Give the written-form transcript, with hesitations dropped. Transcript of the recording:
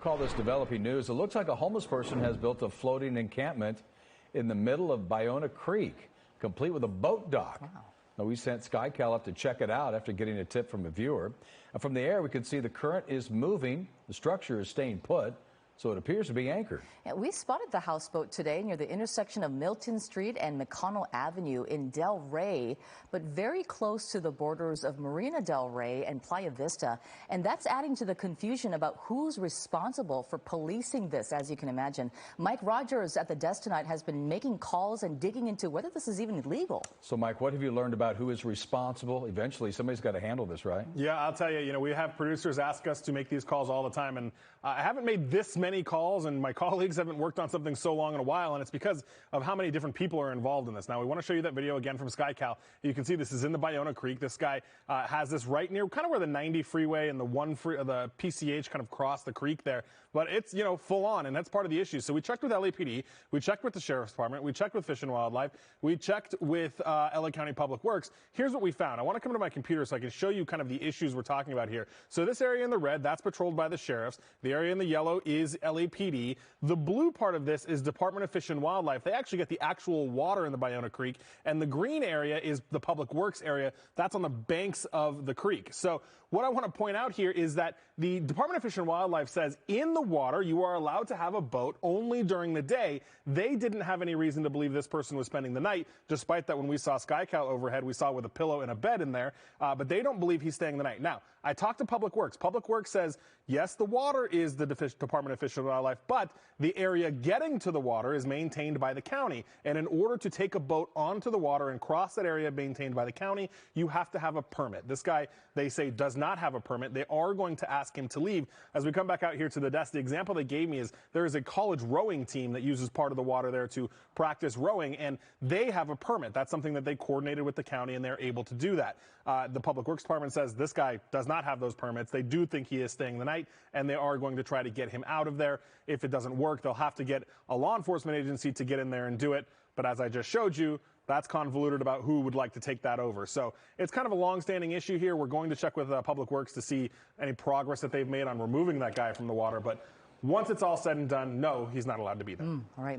Call this developing news. It looks like a homeless person has built a floating encampment in the middle of Ballona Creek, complete with a boat dock. Wow. Now, we sent SkyCal up to check it out after getting a tip from a viewer. And from the air, we can see the current is moving. The structure is staying put, so it appears to be anchored. Yeah, we spotted the houseboat today near the intersection of Milton Street and McConnell Avenue in Del Rey, but very close to the borders of Marina Del Rey and Playa Vista. And that's adding to the confusion about who's responsible for policing this, as you can imagine. Mike Rogers at the desk tonight has been making calls and digging into whether this is even legal. So, Mike, what have you learned about who is responsible? Eventually, somebody's got to handle this, right? Yeah, I'll tell you, we have producers ask us to make these calls all the time, and I haven't made this many calls, and my colleagues haven't worked on something so long in a while, and it's because of how many different people are involved in this. Now, we want to show you that video again from SkyCal. You can see this is in the Ballona Creek. This guy has this right near kind of where the 90 freeway and the the PCH kind of cross the creek there. But it's, full on, and that's part of the issue. So we checked with LAPD, we checked with the Sheriff's Department, we checked with Fish and Wildlife, we checked with LA County Public Works. Here's what we found. I want to come to my computer so I can show you kind of the issues we're talking about here. So this area in the red, that's patrolled by the sheriffs. The area in the yellow is LAPD. The blue part of this is Department of Fish and Wildlife. They actually get the actual water in the Ballona Creek. And the green area is the Public Works area. That's on the banks of the creek. So what I want to point out here is that the Department of Fish and Wildlife says in the water you are allowed to have a boat only during the day. They didn't have any reason to believe this person was spending the night, despite that when we saw SkyCal overhead, we saw with a pillow and a bed in there. But they don't believe he's staying the night. Now, I talked to Public Works. Public Works says, yes, the water is the Department of Fish and Wildlife, but the area getting to the water is maintained by the county. And in order to take a boat onto the water and cross that area maintained by the county, you have to have a permit. This guy, they say, does not have a permit. They are going to ask him to leave. As we come back out here to the desk, the example they gave me is there is a college rowing team that uses part of the water there to practice rowing, and they have a permit. That's something that they coordinated with the county, and they're able to do that. The Public Works Department says this guy does not have those permits. They do think he is staying the night, and they are going to try to get him out of there. If it doesn't work, they'll have to get a law enforcement agency to get in there and do it. But as I just showed you, that's convoluted about who would like to take that over. So it's kind of a long-standing issue here. We're going to check with Public Works to see any progress that they've made on removing that guy from the water. But once it's all said and done, no, he's not allowed to be there. All right.